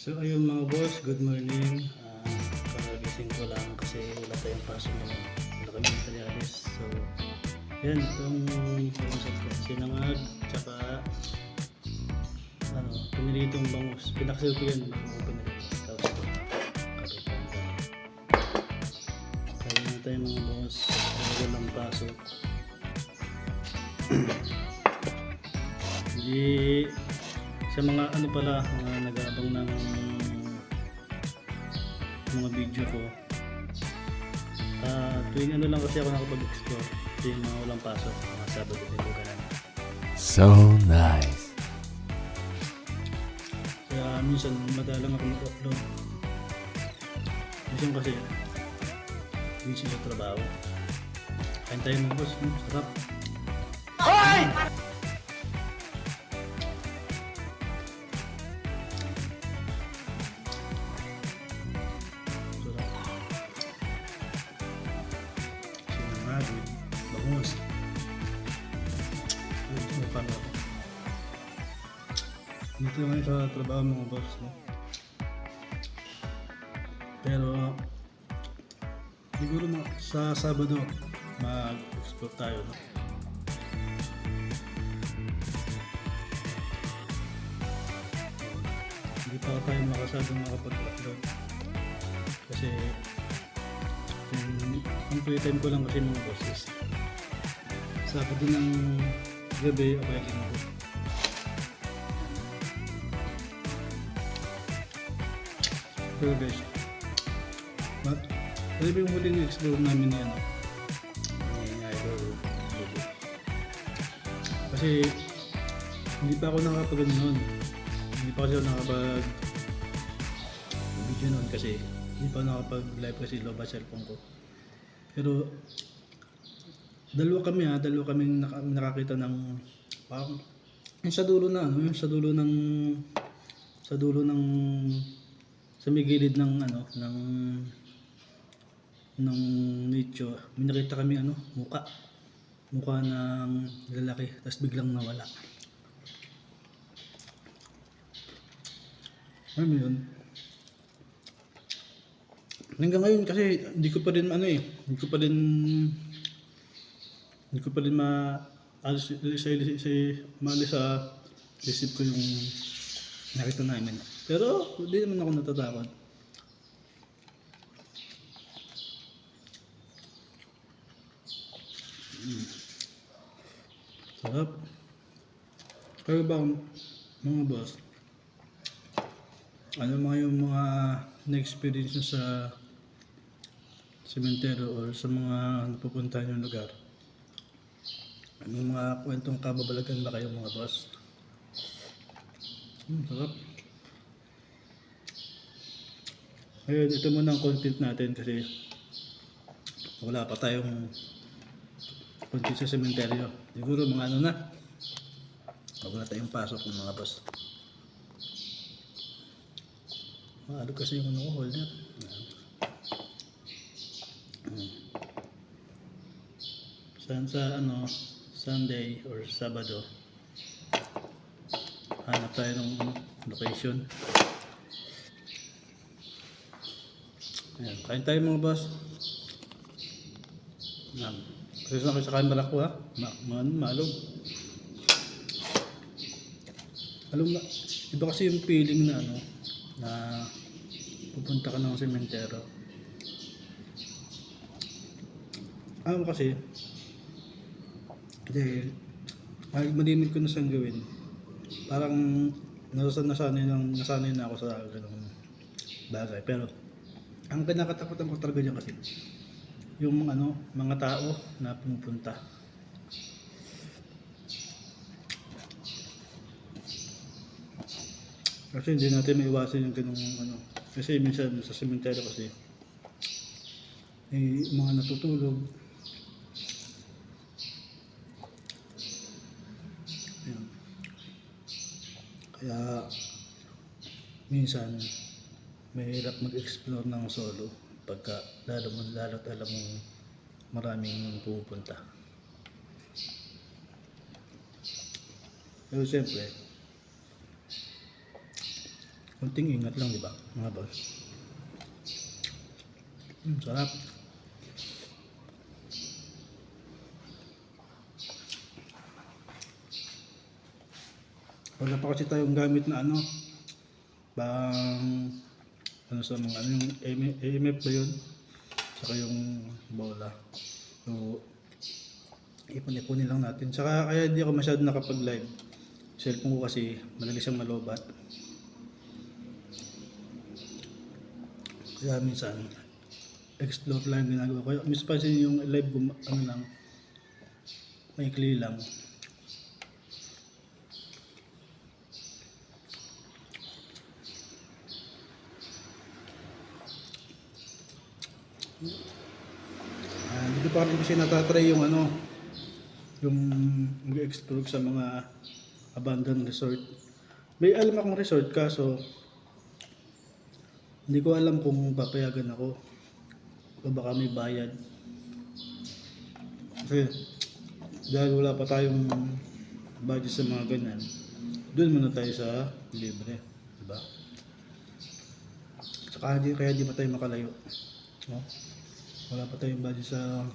So ayun mga boss, good morning. Kakagising ko lang kasi wala tayong pasok ngayon. Wala kami materialis. So yan, itong kausap ko. Sinangag, tsaka piniritong bangus. Pinaksil ko yan bago ko piniritos. Tapos ito, kapitan tayo. Kaya na tayo mga boss. Walang pasok. Hindi sa mga pala, mga nag-aabang ng mga video ko. Tuwing lang kasi ako nakapag-explore. Tuwing mga walang pasok, mga Sabado din ko ganun. So nice. Kaya minsan madalang ako mag-upload. Minsan kasi busy sa trabaho. Kain tayo mga boss, sarap. Hoy! Sinangag, bangus. Ito mo pa ako. Dito naman sa trabaho mga boss, no? Pero siguro sa Sabado mag-explore tayo, no? Hindi pa tayo makasadong makapag-upload kasi ang free time ko lang kasi mga bosses Sabado ng gabi o kaya linggo. Pero guys, ano ba yung huling explore namin na ni Idol Lulu? Kasi hindi pa ako nakapag noon. Hindi pa kasi ako nakapag video noon kasi hindi pa nakapag live kasi low ba cellphone ko. Pero dalawa kaming nakakita ng parang yung sa dulo na yung sa dulo ng sa may gilid ng ng nicho, may nakita kami mukha ng lalaki tapos biglang nawala. Ano yun? Hanggang ngayon kasi hindi ko pa rin maalis sa isip ko yung nakita namin. Pero hindi naman ako natatakot. Sarap. Kaya ba mga boss? Ano yung mga na-experience nyo sa sementeryo or sa mga napupuntahan yung lugar? Anong mga kwentong kababalagan ba kayo mga boss? Sarap. Ngayon, ito muna ang content natin kasi wala pa tayong content sa sementeryo. Siguro mga wala tayong pasok ng mga boss. Maalo kasi yung holder. Sa Sunday or Sabado hanap tayo ng location. Ayan, kain tayo mga boss. Kasi sa camera ko maalog. Alam na, iba kasi yung feeling na pupunta ka ng sementeryo. Kasi dahil malimit ko na siyang gawin. Parang nasanay na ako sa ganung bagay. Pero ang kinakatakutan ko talaga dyan kasi yung mga tao na pumupunta. Kasi hindi natin maiwasan yung ganung kasi minsan sa sementeryo kasi may mga natutulog. Ayan. Kaya minsan mahirap mag-explore ng solo pagka lalo't alam mong maraming pupunta. Pero siyempre Kunting ingat lang, di ba, mga boss? Sarap. Wala pa kasi tayong gamit na ano, bang ano sa mga ano yung AMF ba yun? Saka yung bola. So, ipon-ipunin lang natin. Saka kaya hindi ako masyado nakapag-live. Cellphone ko kasi madali siyang malobat. Kaya minsan, explore lang yung ginagawa ko. Kaya minsan pa yung live ko, ano lang, maikli lang. Hindi ko pa rin kasi natatry yung ano, yung mag-explore sa mga abandoned resort. May alam akong resort kaso hindi ko alam kung papayagan ako o baka may bayad. Kasi dahil wala pa tayong budget sa mga ganyan, doon muna tayo sa libre, diba? Saka kaya di pa tayo makalayo, no? Wala pa tayong budget sa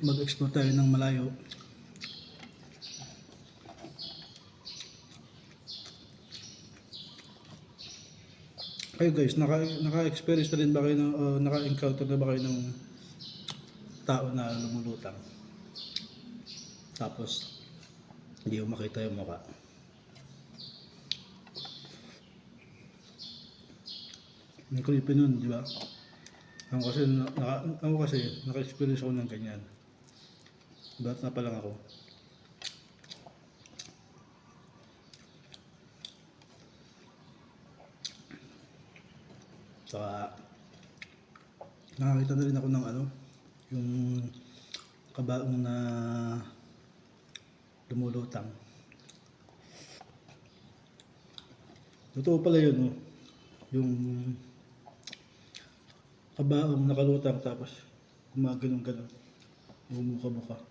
mag-explore tayo ng malayo. Kayo guys, naka-experience na rin ba kayo naka-encounter na ba kayo ng tao na lumulutang? Tapos, hindi mo makita yung mukha. Ang creepy nun, di ba? Ako kasi, naka-experience ako ng ganyan. Bata pa lang ako. Saka, nakakita na rin ako ng ano, yung kabaong na lumulutang. Totoo pala yun, no? Yung kabaong nakalutang tapos gumaganon-ganon, bumuka-buka.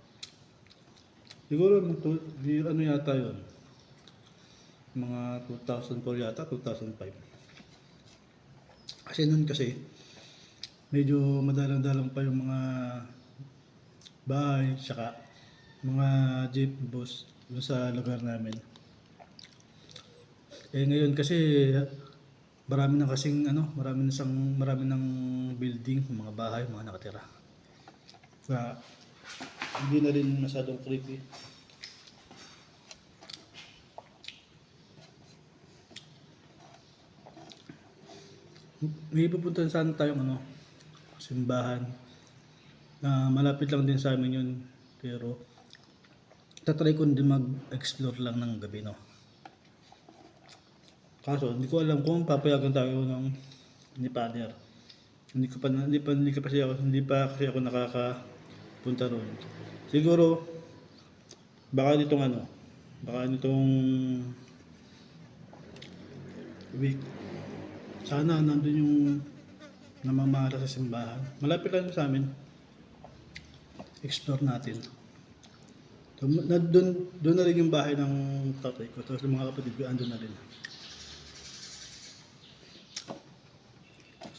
Siguro ano yata yun, mga 2004 yata, 2005. Kasi nun kasi medyo madalang-dalang pa yung mga bahay tsaka mga jeep bus dun sa lugar namin. Ngayon kasi marami na kasing ano, marami ng building, mga bahay, mga nakatira. Kaya hindi na rin masyadong creepy. May pupuntahan sana tayong ano, simbahan. Malapit lang din sa amin yun. Pero tatry ko din mag-explore lang ng gabi, no. Kaso hindi ko alam kung papayagan tayo ni Father. Hindi pa kasi ako nakakapunta roon. Siguro baka nitong week sana nandun yung namamara sa simbahan. Malapit lang sa amin. Explore natin. So, doon na rin yung bahay ng tatay ko. Tapos yung mga kapatid ko andun na rin.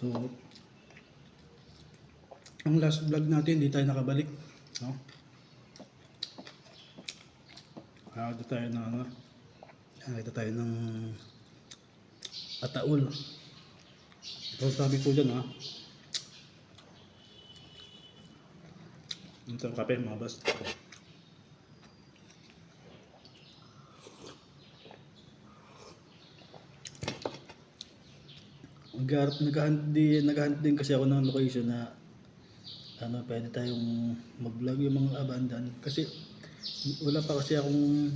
So, ang last vlog natin, hindi tayo nakabalik. No? Nakita tayo ng Ataul. Ito sabi ko dyan, ha. Ito ang kape, mga boss. Naghahanap din kasi ako ng location na ano, pwede tayong mag-vlog yung mga abandon. Kasi wala pa kasi akong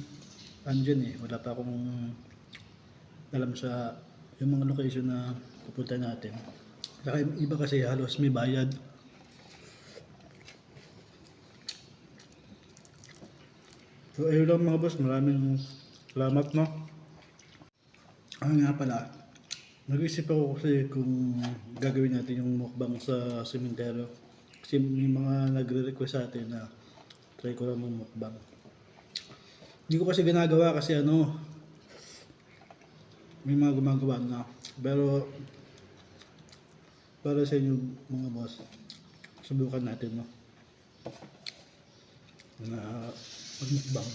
andyan wala pa akong alam sa yung mga location na pupunta natin. Saka iba kasi halos may bayad. So ayun lang mga boss, maraming salamat, no. Nga pala, nag-isip ako kasi kung gagawin natin yung mukbang sa sementeryo. Kasi may mga nagre-request sa atin na try ko lang mukbang. Hindi ko kasi ginagawa kasi ano, may mga gumagawa na. Pero para sa inyo mga boss, subukan natin, no? Na magmukbang.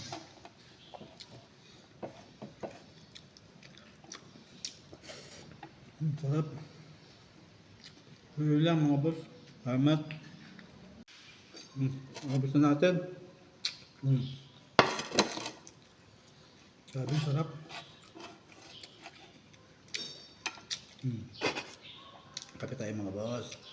Sarap. Yun lang mga boss. Salamat. Nakabos na natin. Sabi, sarap. Kape tayo mga boss.